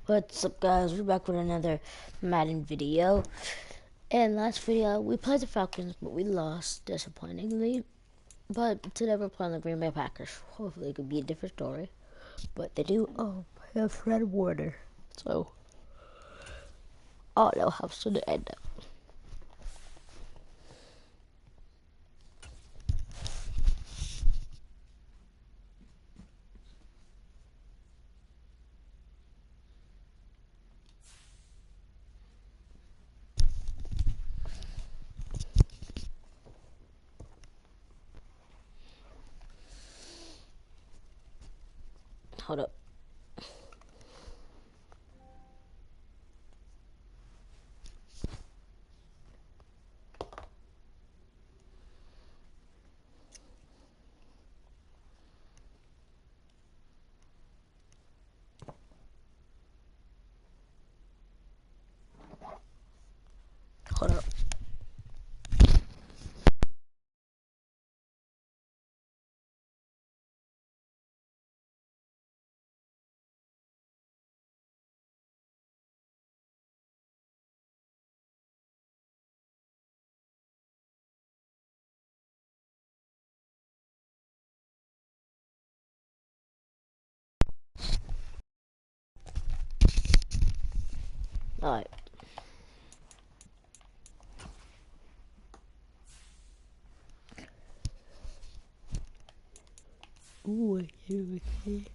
What's up, guys? We're back with another Madden video. And last video, we played the Falcons, but we lost, disappointingly. But today we're playing the Green Bay Packers. Hopefully it could be a different story. But they do have Fred Warner. So, I don't know how it's going to end up. Hold up. Hold up. Alright. Ooh, okay.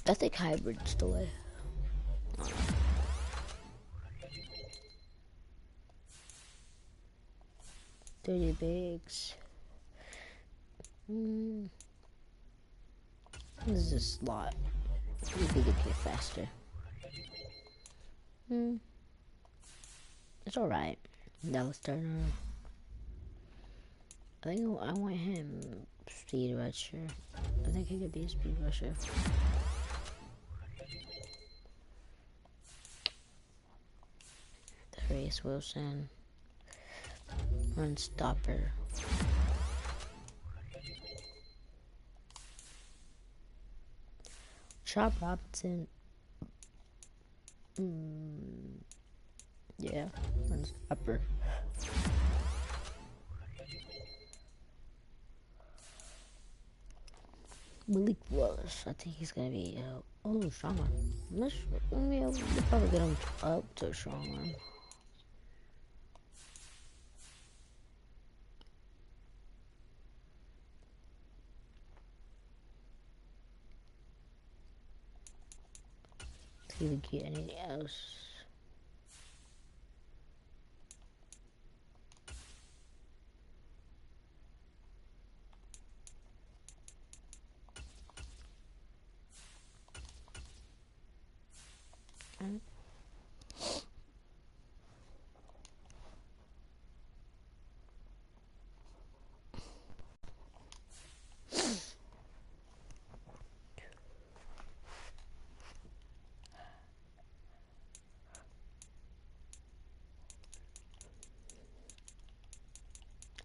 I think hybrid's the way. 30 bigs. This is a slot. You can get here faster. It's alright. Now let's turn around. I think I want him speed rusher. I think he could be a speed rusher. Trace Wilson. Run stopper. Chop Robinson. Yeah, run stopper. Malik Wallace. I think he's gonna be strong arm. We'll probably get him up to a strong arm. See if we get anything else.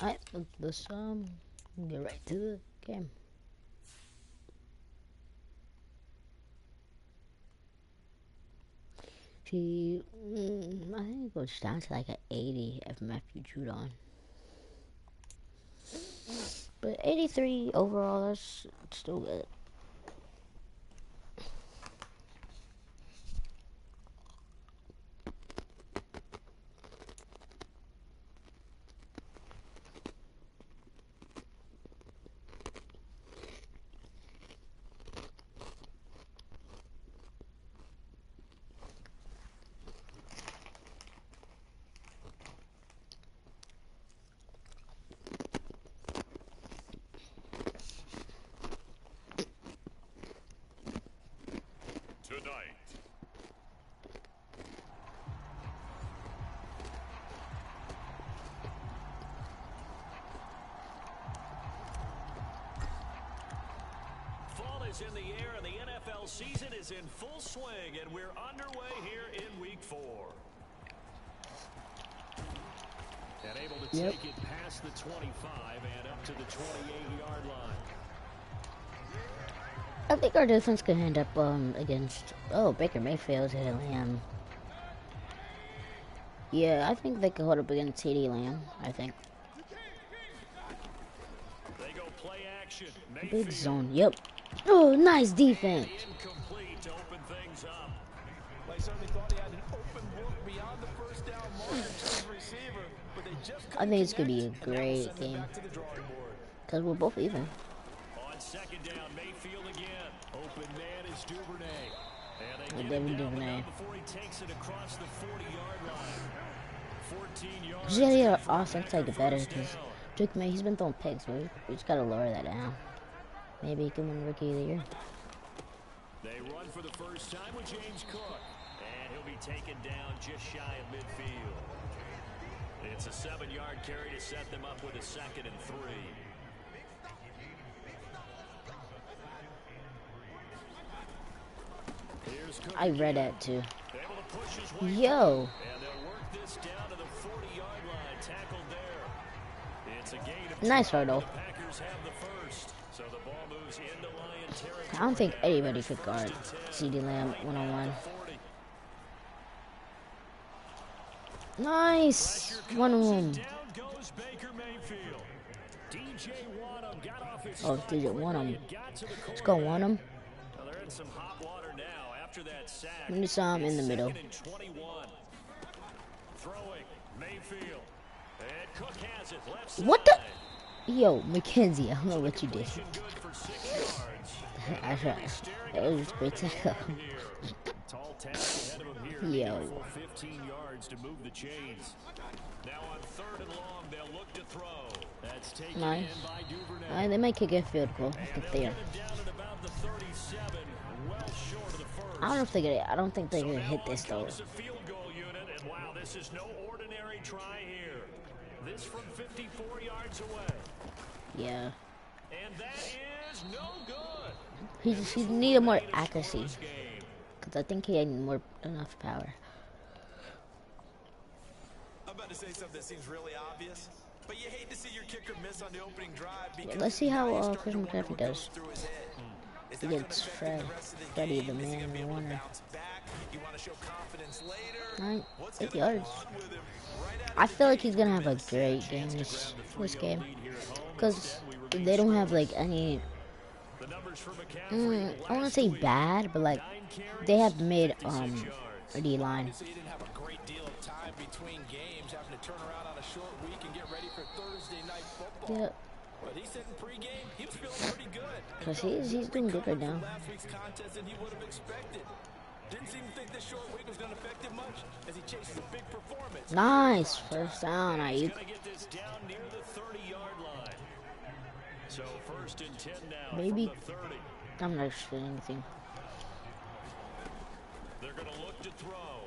Alright, let's get right to the game. See, I think it goes down to like an 80 if Matthew Judon. But 83 overall, that's still good. Tonight. Fall is in the air and the NFL season is in full swing, and we're underway here in week 4. And able to take it past the 25 and up to the 28-yard line. I think our defense can end up against. Oh, Baker Mayfield's hit a Lamb. Yeah, I think they can hold up against CD Lamb. I think. They go play action. Big Mayfield. zone. Yep. Oh, nice defense. Incomplete to open things up. They certainly thought he had an open look beyond the first down marker to his receiver, but they just I couldn't think it's gonna be a connect, and that will great send them game back to the drawing board. because we're both even. On second down, Mayfield again. Open man is Duvernay. And they Like get him Devin down, but Duvernay. not before he takes it across the 40-yard line. 14 yards. Just gotta get for our offense Baker, like better first because down. Drake May, he's been throwing picks, but we just gotta lower that down. Maybe he can win Rookie of the Year. They run for the first time with James Cook. And he'll be taken down just shy of midfield. It's a 7-yard carry to set them up with a 2nd and 3. Here's Cook I read again. that too. Able to push his way Yo. through, and they'll work this down to the 40-yard line. Tackled there. It's a gain of Nice 12. hurdle. The Packers have the first. So the ball moves into Lion territory. I don't think now. anybody could guard CD Lamb one-on-one. 40. Nice. Pressure One comes, room. and down goes Baker Mayfield. DJ Wanham got off his Oh, spot DJ quickly Wanham. and got to the Let's go quarterback. Wanham. Well, they're in some hot water now after that sack. We just saw him in the It's middle. 2nd and 21. Throwing Mayfield. And Cook has it left side. What the? Yo, Mackenzie, I don't know what you did. Completion good for 6 yards. I tried. It was just great tackle. Tall task ahead of him here. Yo. A full 15 yards to move the chains. Now on 3rd and long, they'll look to throw. That's taken Nice. in by Duvernay. They might kick a field goal. Look And at they'll there. get him down at about the 37, well short of the first. I don't know if they're gonna. I don't think they're So gonna now hit on this though. comes the field goal unit, and wow, this is no ordinary try here. This from 54 yards away. Yeah. And that is no good. He needed more Remain a accuracy scoreless game. because I think he had enough power. I'm about to say something that seems really obvious, but you hate to see your kicker miss on the opening drive because Let's see how now you start Chris to wonder McCaffrey what does. goes through his head. Is that Against gonna affect him Fred. the rest of the Freddie, game? the Is he gonna man, be the able to winner. bounce back? You want to show confidence later? Alright, What's 8 gonna go yards. on with him right out I of the feel like gate? he's gonna have a great game this game because they don't have like any. The numbers for McCaffrey I want to last say week, bad, but like 9 carries, they have made 56 yards. a D line. Obviously, he didn't have a great deal of time between games, having to turn around on a short week and get ready for Thursday night football. Yeah, But he said in pregame he was feeling pretty good. because he's doing good right now. From last week's contest than he would have expected. Didn't seem to think this short week was going to affect him much as he chases a big performance. Nice first down, He's Ayuk. going to get this down near the 30-yard line. So 1st and 10 now Maybe. from the 30. I'm not sure anything. They're going to look to throw.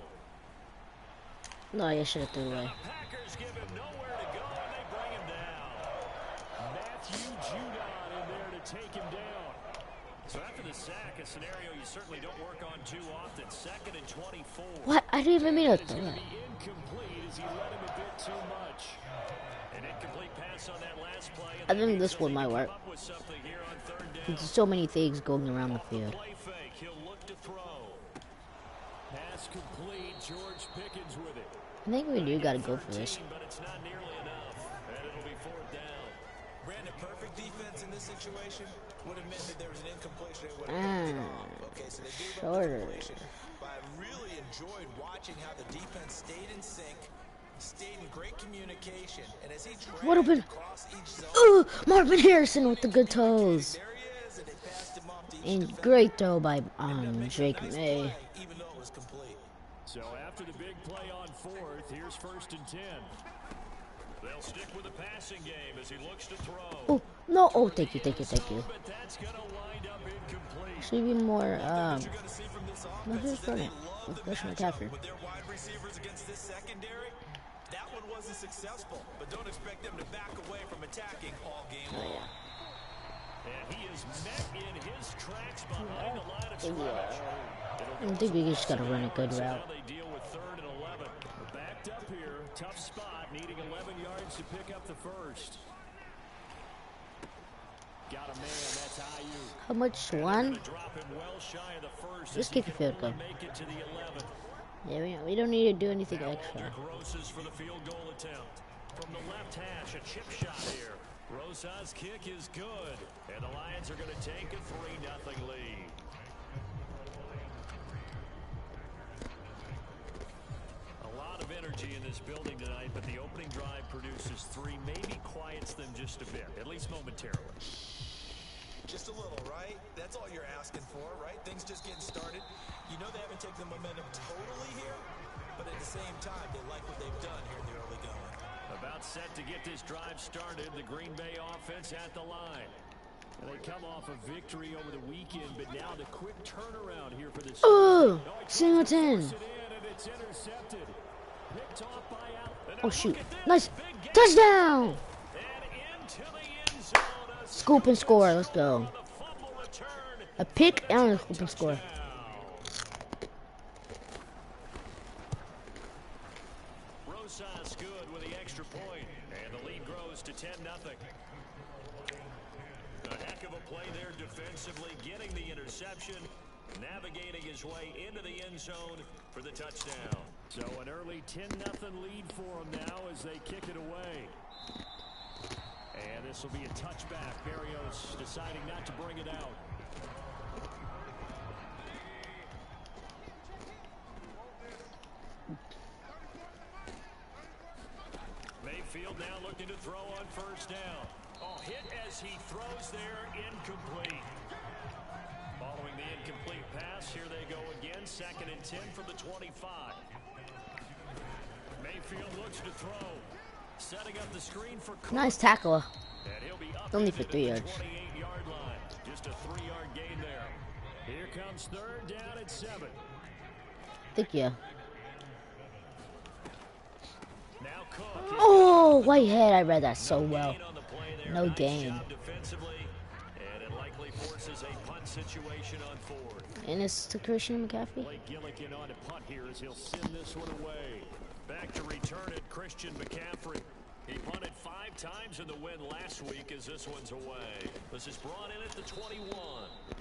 No, I should have threw away. The Packers give him nowhere to go, and they bring him down. Matthew Judon in there to take him down. So after the sack, a scenario you certainly don't work on too often. 2nd and 24. What? I didn't even mean to It's throw going to it. be incomplete as he led him a bit too much. An incomplete pass on that last play. I think this one might work. Come up with something here on 3rd down. There's so many things going around the Off the field. play fake, he'll look to throw. Pass complete. George Pickens with it. I think we do gotta go for this. But it's not nearly enough. And it'll be 4th down. Brandon, perfect defense in this situation would have meant that there was an incompletion. It would have picked it off. Okay, so they gave up the Shorter. completion. But I really enjoyed watching how the defense stayed in sync, stayed in great communication, and as he What dragged happened? across each zone, Ooh, Marvin Harrison with the good toes. there he is, and they passed him off to each And defender. great throw by Ended up making a Drake nice May. play, even though it was complete. So after the big play on 4th, here's 1st and 10. They'll stick with the passing game as he looks to throw. Oh, no. Oh, thank you, thank you, thank you. But that's going to wind up incomplete. Should be more, What you're going to see from this no, offense who's is that they running? love the Chris matchup McCaffrey. with their wide receivers against this secondary. That one wasn't successful, but don't expect them to back away from attacking all game Oh, long. yeah. And he is met in his tracks behind the line of Yeah. scrimmage. I think we just gotta run a good So now route. they deal with 3rd and 11. Backed up here, tough spot, needing 11 yards to pick up the first. Got a man, that's IU. How much? And they're One? gonna drop him well shy of the first Let's as he kick a can field only goal. make it to the 11. Yeah, we don't need to do anything Now extra. Aldrich Rosas for the field goal attempt. From the left hash, a chip shot here. Rosas' kick is good. And the Lions are going to take a 3-0 lead. A lot of energy in this building tonight, but the opening drive produces 3, maybe quiets them just a bit, at least momentarily. Just a little, right? That's all you're asking for, right? Things just getting started. You know they haven't taken the momentum totally here, but at the same time, they like what they've done here in the early going. About set to get this drive started, the Green Bay offense at the line. And they come off a victory over the weekend, but now the quick turnaround here for this. Oh, Singleton. It's intercepted. Picked off by Allen. Oh, shoot. Nice. Touchdown. And into the end zone. Scoop and score. Let's go. A pick and a scoop and score. Rosas good with the extra point, and the lead grows to 10-0. A heck of a play there defensively, getting the interception, navigating his way into the end zone for the touchdown. So an early 10-0 lead for him now as they kick it away. And this will be a touchback. Berrios deciding not to bring it out. Mayfield now looking to throw on first down. Oh, hit as he throws there, incomplete. Following the incomplete pass, here they go again. 2nd and 10 from the 25. Mayfield looks to throw. Setting up the screen for Cook. Nice tackle. And he'll be up Only for 3 yards. 28-yard line. Just a 3-yard gain there. Here comes 3rd down at 7. Thank you. Now Cook. Oh, Whitehead. I read that so well. No gain. And it likely forces a punt situation on 4th. And it's to Christian McCaffrey. Blake Gillikin on a punt here as he'll send this one away. Back to return it, Christian McCaffrey. He punted 5 times in the win last week as this one's away. This is brought in at the 21.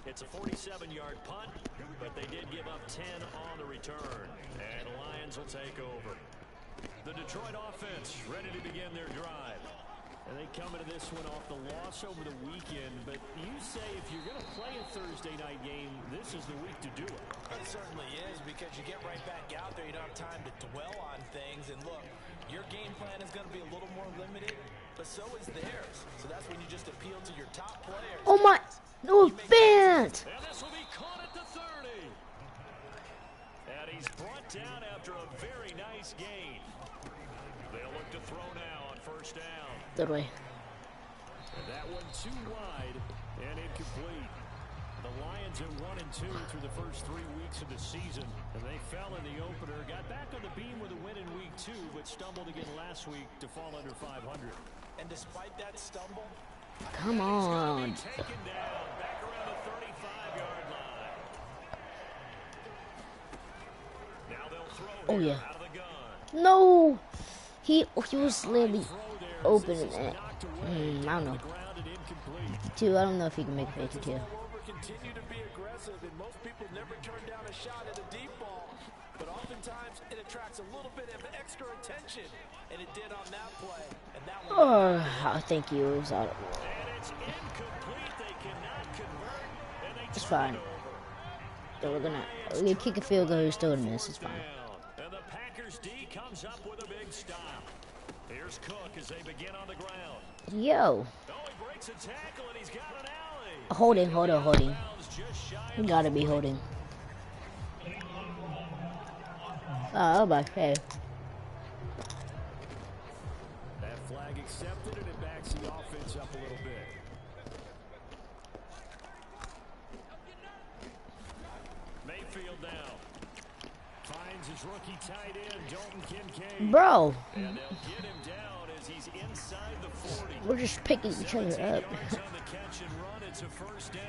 It's a 47-yard punt, but they did give up 10 on the return. And the Lions will take over. The Detroit offense ready to begin their drive. And they come into this one off the loss over the weekend. But you say if you're going to play a Thursday night game, this is the week to do it. It certainly is, because you get right back out there. You don't have time to dwell on things. And look, your game plan is going to be a little more limited, but so is theirs. So that's when you just appeal to your top players. Oh my, no offense. And this will be caught at the 30. And he's brought down after a very nice gain. They'll look to throw now on first down. Third way. And that one too wide and incomplete. The Lions at 1-2 through the first 3 weeks of the season. And they fell in the opener. Got back on the beam with a win in week 2, but stumbled again last week to fall under 500. And despite that stumble, Come on. Taken down back around the 35-yard line. Now they'll throw Oh, here yeah. out of the gun. No. He was literally open in that. I don't know. Two, I don't know if he can make 52. continue to be aggressive, and most people never turn down a shot at a deep ball, but oftentimes it attracts a little bit of extra attention, and it did on that play. And that one. Oh, thank you. It was out. And it's incomplete. They cannot convert, and they It's turn fine. it over. So we're gonna kick a field goal. He's still gonna miss. It's fine. And the Packers D comes up with a big stop. Here's Cook as they begin on the ground. Yo. Oh, he breaks a tackle and he's got an alley. Holding. Bounds just shy of Gotta be holding. Oh, my hey. that flag accepted, and it backs the offense up a little bit. Mayfield now finds his rookie tight end, Dalton Kincaid. Bro, And they'll get him down as he's inside the 40. we're just picking each other 17 up. yards on the catch and run. It's a first down.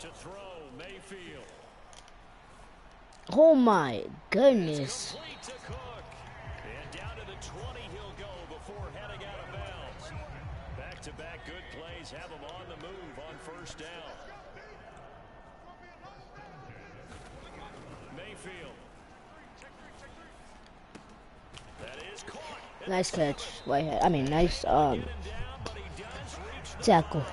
To throw, Mayfield. Oh my goodness. Complete to Cook. And down to the 20 he'll go Back-to-back good plays have them on the move on first down. Mayfield. That is caught. Nice catch, Whitehead. I mean, nice Get him down, but he does reach the tackle. line.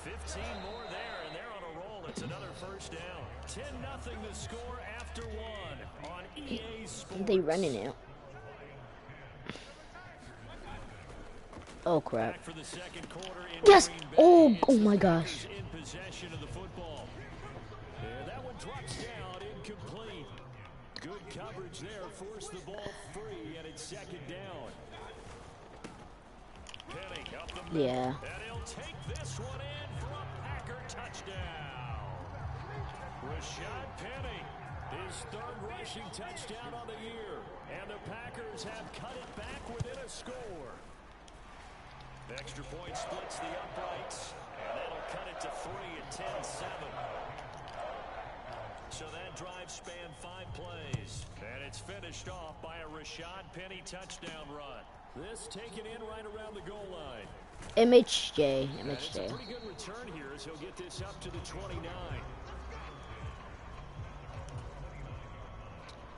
15 more there, and they're on a roll. It's another first down. 10-0 the score after one on EA Sports. They running it. Oh crap! Back for the second quarter in Yes! Green Bay. Oh, It's oh the my Packers gosh! in possession of the football. Yeah, that one drops down, incomplete. Good coverage there, forced the ball free, and it's second down. Penny up the middle, Yeah. and he'll take this one in for a Packer touchdown. Rashad Penny, his third rushing touchdown on the year, and the Packers have cut it back within a score. Extra point splits the uprights, and that'll cut it to 3 at 10-7. So that drive spanned 5 plays, and it's finished off by a Rashad Penny touchdown run. This taken in right around the goal line. MHJ. And it's a pretty good return here as he'll get this up to the 29.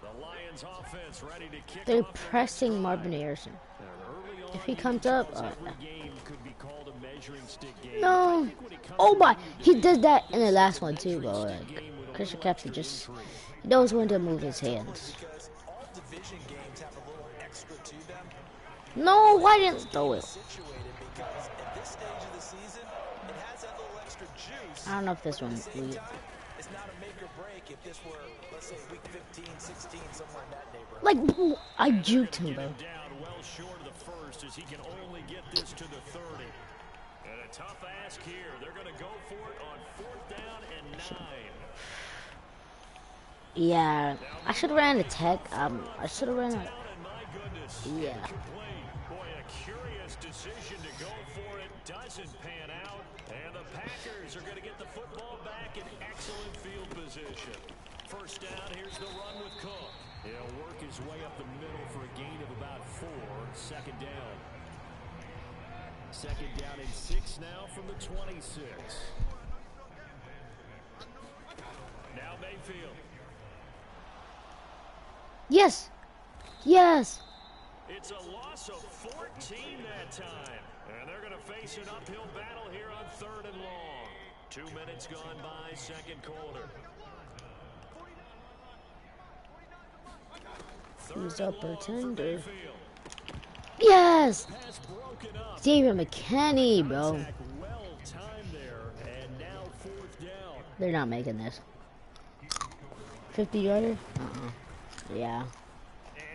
The Lions offense ready to kick They're off their pressing next Marvin drive. Harrison. Early If on, he you comes can up, tell us every game could be called a measuring stick game. No. I think when it comes Oh to my! who you He defeat, did that in the this last is a one too, measuring bro. stick Like, game with a Christian little Captain extra just intrigue. knows when to move his hands. Because all division games have a little extra to them. No, why didn't throw it? Situated because at this stage of the season, it has that little extra juice. I don't know if this But one. at the same time, it's not a make or break if this were, let's say, week 15, 16, somewhere in that neighborhood. Like, I They're juked gonna him, get bro. him down well short of the first as he can only get this to the 30. And a tough ask here. They're going to go for it on 4th down and 9. Yeah, I should have ran a tech. I should have ran a. Down and my goodness, Yeah. incomplete. Boy, a curious decision to go for it. Doesn't pan out. And the Packers are going to get the football back in excellent field position. First down, here's the run with Cook. He'll work his way up the middle for a gain of about 4. Second down. Second down and 6 now from the 26. Now Mayfield. Yes, yes. It's a loss of 14 that time. And they're going to face an uphill battle here on 3rd and long. 2 minutes gone by, second quarter. He's a pretender. Mayfield. Yes, Pass broken up. David McKinney, bro. Attack well timed there. And now 4th down. They're not making this. 50-yarder? Yeah.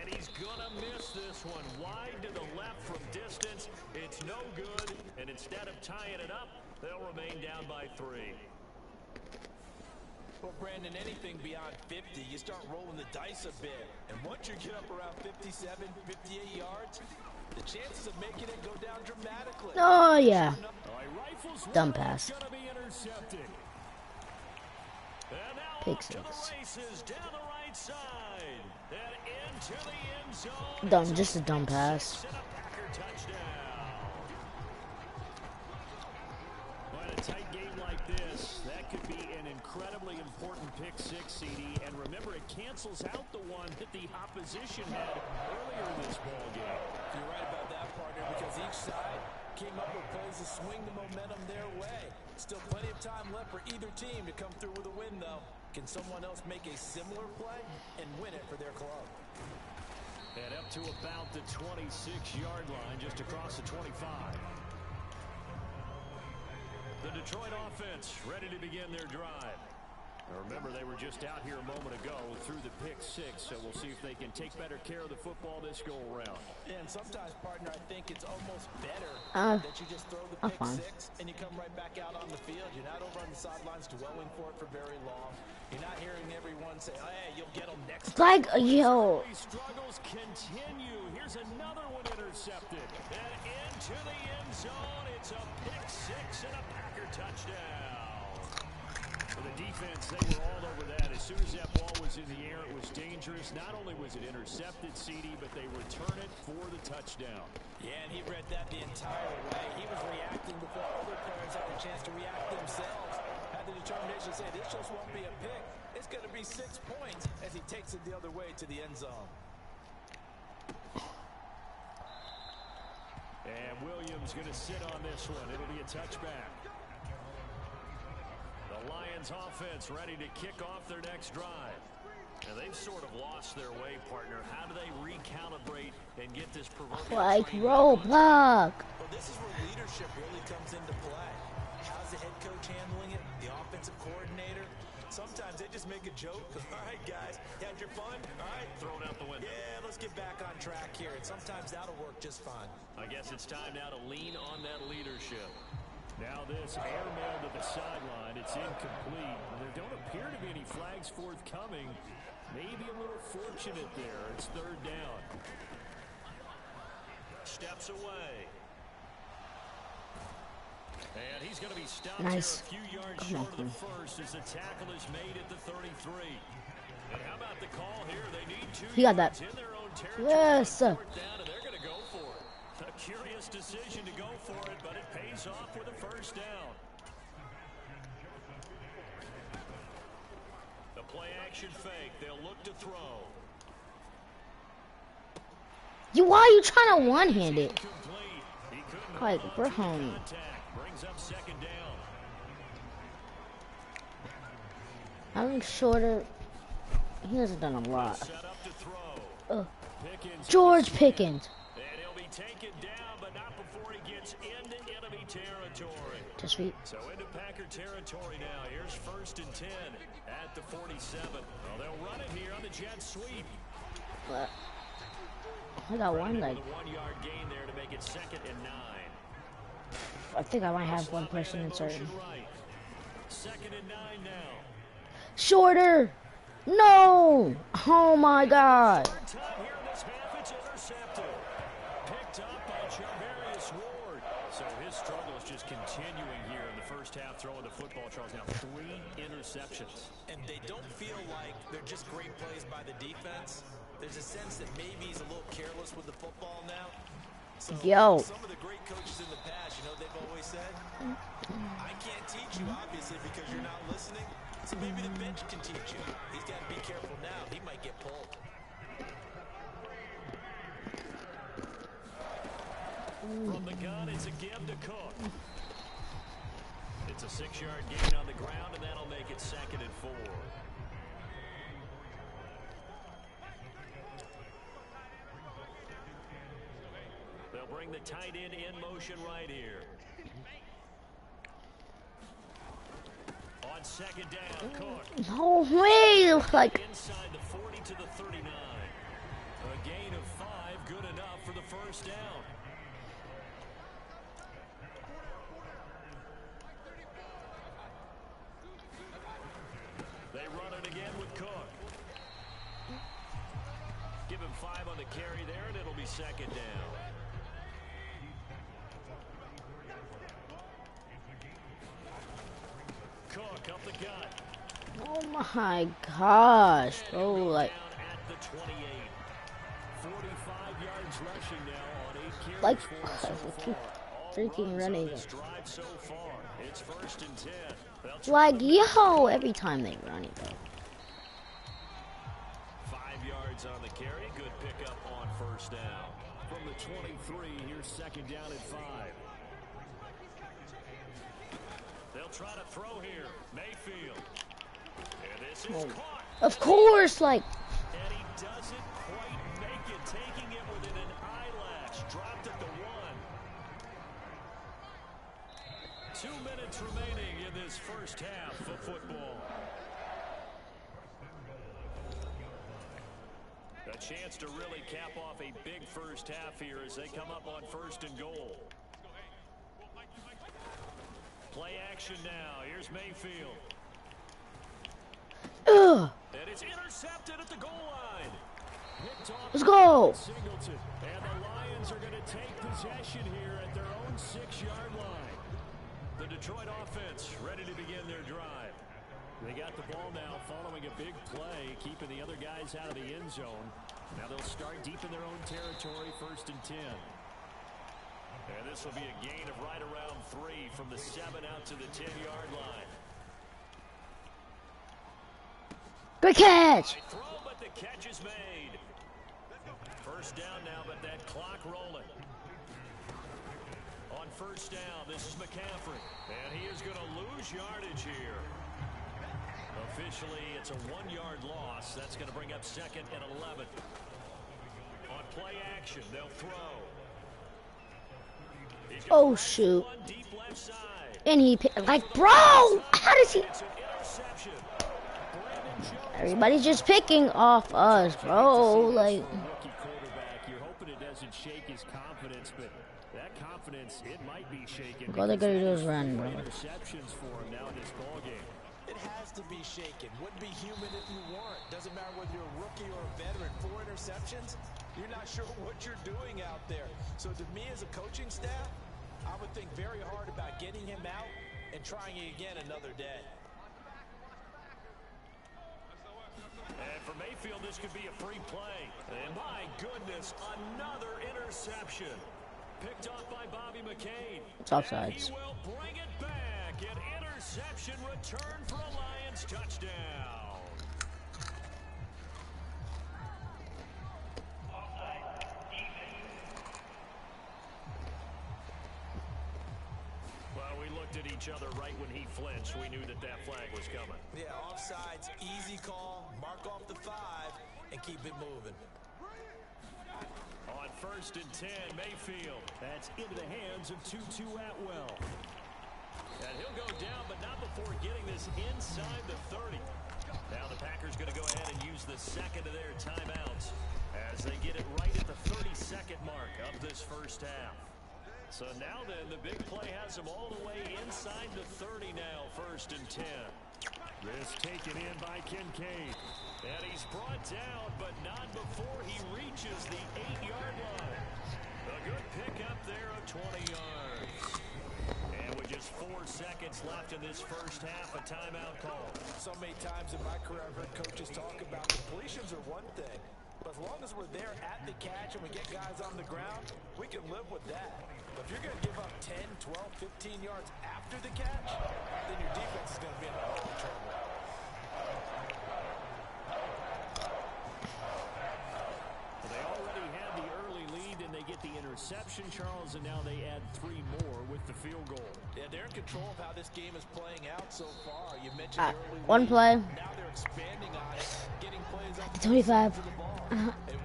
And he's going to miss this one. Wide to the left from distance. It's no good. And instead of tying it up, they'll remain down by 3. Well, Brandon, anything beyond 50, you start rolling the dice a bit. And once you get up around 57, 58 yards, the chances of making it go down dramatically. Oh yeah. Rifles Dumb one, pass. it's gonna be intercepted. And now Pick off to the 6. races down the right side. And into the end zone. Dumb, It's just a dumb pick pass. 6 and a Packer touchdown. Well, in a tight game like this, that could be an incredibly important pick 6, CD. And remember, it cancels out the one that the opposition had earlier in this ball game. You're right about that, partner, because each side came up with plays to swing the momentum their way. Still plenty of time left for either team to come through with a win, though. Can someone else make a similar play and win it for their club? And up to about the 26-yard line, just across the 25. The Detroit offense ready to begin their drive. Now remember, they were just out here a moment ago through the pick 6, so we'll see if they can take better care of the football this go around. And sometimes, partner, I think it's almost better that you just throw the I'm pick fine. 6 and you come right back out on the field. You're not over on the sidelines dwelling for it for very long. You're not hearing everyone say, hey, you'll get them next time. Like, yo. These struggles continue. Here's another one intercepted. And into the end zone, it's a pick 6 and a Packer touchdown. The defense, they were all over that. As soon as that ball was in the air, it was dangerous. Not only was it intercepted, CD, but they return it for the touchdown. Yeah, and he read that the entire way. He was reacting before other players had a chance to react themselves. Had the determination to say, this just won't be a pick. It's going to be 6 points as he takes it the other way to the end zone. And Williams going to sit on this one. It'll be a touchback. The Lions offense ready to kick off their next drive. Now they've sort of lost their way, partner. How do they recalibrate and get this proverbial Like train roadblock. Well, this is where leadership really comes into play. How's the head coach handling it? The offensive coordinator? Sometimes they just make a joke. All right, guys, you had your fun? All right. throw it out the window? Yeah, let's get back on track here. And sometimes that'll work just fine. I guess it's time now to lean on that leadership. Now this airmail to the sideline. It's incomplete. There don't appear to be any flags forthcoming. Maybe a little fortunate there. It's third down. Steps away. And he's going to be stopped Nice. here a few yards short of the first as the tackle is made at the 33. And how about the call here? They need 2 He got yards that. in their own territory. Yes, sir. Fourth down, and they're going to go for it. A curious decision to go for it, but it pays off with a first down. The play action fake. They'll look to throw. Why are you trying to one-hand it? Incomplete. He couldn't Like, hold we're on to the home. contact. Brings up second down. I'm shorter. He hasn't done a lot. Set up to throw. Pickens George Pickens. And he'll be taken down, but not before he gets into enemy territory. Just read. So into Packer territory now. Here's first and 10 at the 47. Well, they'll run it here on the jet sweep. I got one With leg. a 1-yard gain there to make it second and 9. I think I might have one person Man in certain. motion right. Second and 9 now. Shorter! No! Oh my god. Third time here in this half, it's intercepted. Picked up by Charvarius Ward. So his struggle is just continuing here in the first half, throwing the football. Charles now 3 interceptions. And they don't feel like they're just great plays by the defense. There's a sense that maybe he's a little careless with the football now. So Yo. some of the great coaches in the past, you know, they've always said, I can't teach you, obviously, because you're not listening. So maybe the bench can teach you. He's got to be careful now. He might get pulled. From the gun, it's a give to Cook. It's a 6-yard gain on the ground, and that'll make it second and 4. They'll bring the tight end in motion right here. On second down, Cook. No way! Like, Inside the 40 to the 39. A gain of 5, good enough for the first down. They run it again with Cook. Give him 5 on the carry there, and it'll be second down. Cook up the gut. oh my gosh, bro. Like, Down at the 28. 45 yards rushing now on 8 carries Like, for him so keep far. All freaking runs running on this it. drive so far. It's first and 10. They'll try like, to- yo, every time they run it, though. 5 yards on the carry. Good pickup on first down. From the 23, here's second down at 5. They'll try to throw here. Mayfield. And this is caught. Of course, like, And he doesn't quite make it, taking it within an eyelash. Dropped at the 1. 2 minutes remaining in this first half of football. A chance to really cap off a big first half here as they come up on first and goal. Play action now. Here's Mayfield. ugh. And it's intercepted at the goal line. Picked off Let's go. Singleton. And the Lions are going to take possession here at their own 6-yard line. The Detroit offense ready to begin their drive. They got the ball now following a big play, keeping the other guys out of the end zone. Now they'll start deep in their own territory, 1st and 10. And this will be a gain of right around 3 from the 7 out to the 10-yard line. Good catch! Throw, but the catch is made. 1st down now, but that clock rolling. On 1st down, this is McCaffrey. And he is going to lose yardage here. Officially, it's a 1-yard loss. That's going to bring up 2nd and 11. On play action, they'll throw. Oh, shoot. And he, like, bro, how does he? Everybody's just picking off us, bro. Like, you're hoping it doesn't shake his confidence, but that confidence, it might be shaken. all they're gonna do is run, bro. Interceptions for him now in this ball game. It has to be shaken. Wouldn't be human if you weren't. Doesn't matter whether you're a rookie or a veteran. 4 interceptions, you're not sure what you're doing out there. So to me as a coaching staff, I would think very hard about getting him out and trying it again another day. And for Mayfield, this could be a free play. And my goodness, another interception. Picked off by Bobby McCain. It's offsides. He will bring it back. An interception return for a Lions touchdown. Well, we looked at each other right when he flinched. We knew that that flag was coming. Yeah, offsides, easy call, mark off the 5, and keep it moving. On 1st and 10, Mayfield. That's into the hands of Tutu Atwell. And he'll go down, but not before getting this inside the 30. Now the Packers going to go ahead and use the 2nd of their timeouts as they get it right at the 32nd mark of this 1st half. So now then, the big play has him all the way inside the 30 now, 1st and 10. This taken in by Kincaid. And he's brought down, but not before he reaches the 8-yard line. A good pickup there of 20 yards. And with just 4 seconds left in this 1st half, a timeout call. So many times in my career, I've heard coaches talk about completions are one thing. But as long as we're there at the catch and we get guys on the ground, we can live with that. But if you're going to give up 10, 12, 15 yards after the catch, then your defense is going to be in a lot of trouble. Well, they already had the early lead, and they get the interception, Charles, and now they add 3 more with the field goal. Yeah, they're in control of how this game is playing out so far. You mentioned early one lead. play. Now they're expanding on it, getting plays up 25. to the ball.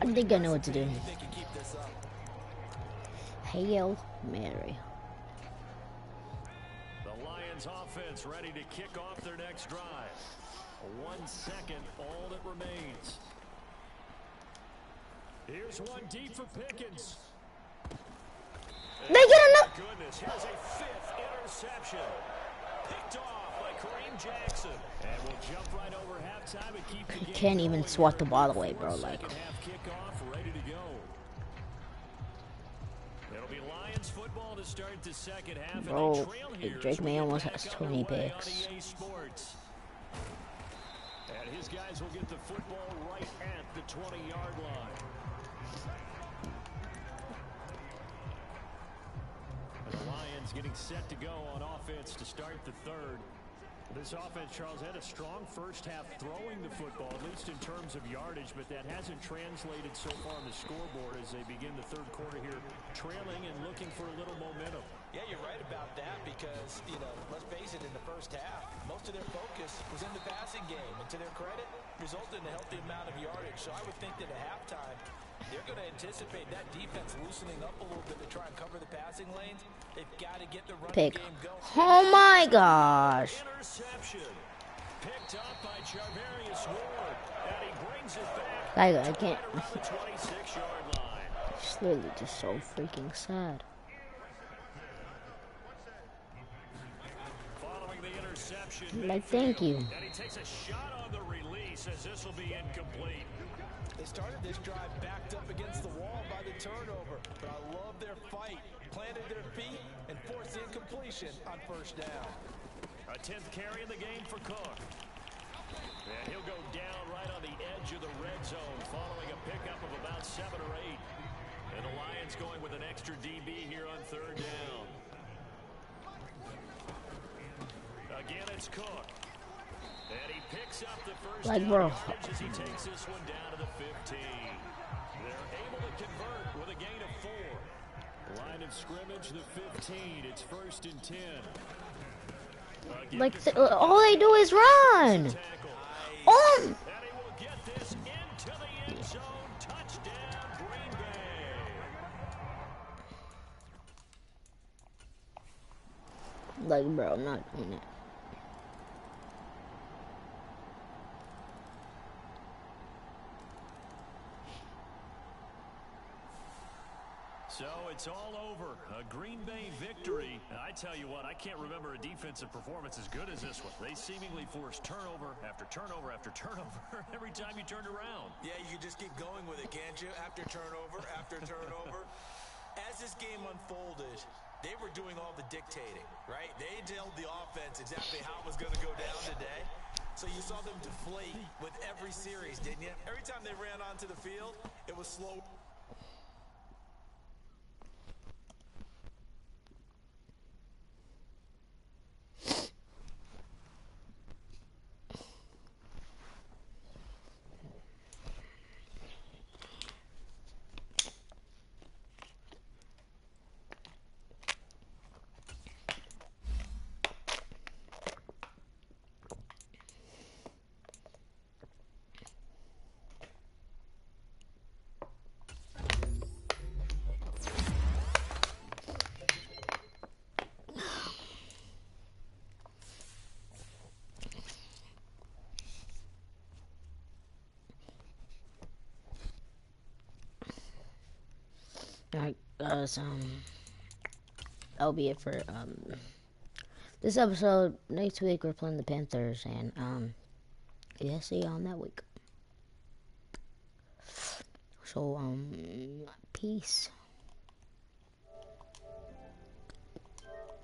I think I know what to do. They can keep this up. Hail Mary. The Lions offense ready to kick off their next drive. 1 second, all that remains. Here's one deep for Pickens. They get enough. Goodness, here's a 5th interception. Picked off by Kareem Jackson. And we'll jump right over halftime and keep the game Can't even going swat the here. ball away, bro. Second Like, half kickoff, ready to go. It'll be Lions football to start the 2nd half. bro, and they trail here Drake as we May get almost back has 20 underway on picks. EA Sports. And his guys will get the football right at the 20-yard line. The Lions getting set to go on offense to start the 3rd. This offense, Charles, had a strong 1st half throwing the football, at least in terms of yardage, but that hasn't translated so far on the scoreboard as they begin the 3rd quarter here, trailing and looking for a little momentum. Yeah, you're right about that because, you know, let's face it, in the 1st half, most of their focus was in the passing game. And to their credit, resulted in a healthy amount of yardage. So I would think that at halftime, they're going to anticipate that defense loosening up a little bit to try and cover the passing lanes. They've got to get the running Pick. game going. Oh my gosh. Interception. Picked up by Charvarius Ward. And he brings it back I can't. around the 26-yard line. It's literally just so freaking sad. Following the interception. Like, thank you. And he takes a shot on the release as this will be incomplete. They started this drive backed up against the wall by the turnover. But I love their fight. Planted their feet and forced incompletion on 1st down. A 10th carry in the game for Cook. And he'll go down right on the edge of the red zone following a pickup of about 7 or 8. And the Lions going with an extra DB here on third down. Again, it's Cook. And he picks up the first down yardage as he takes this one down to the 15. They're able to convert with a gain of 4. Line of scrimmage, the 15. It's 1st and 10. Like, all they do is run. Oh! And he will get this into the end zone. Touchdown, Green Bay. Like, bro, I'm not doing that. So it's all over. A Green Bay victory. I tell you what, I can't remember a defensive performance as good as this one. They seemingly forced turnover after turnover after turnover every time you turned around. Yeah, you can just keep going with it, can't you? After turnover, after turnover. As this game unfolded, they were doing all the dictating, right? They told the offense exactly how it was going to go down today. So you saw them deflate with every series, didn't you? Every time they ran onto the field, it was slow. Alright, guys, that'll be it for, this episode. Next week, we're playing the Panthers, and, yeah, see y'all that week. So, peace.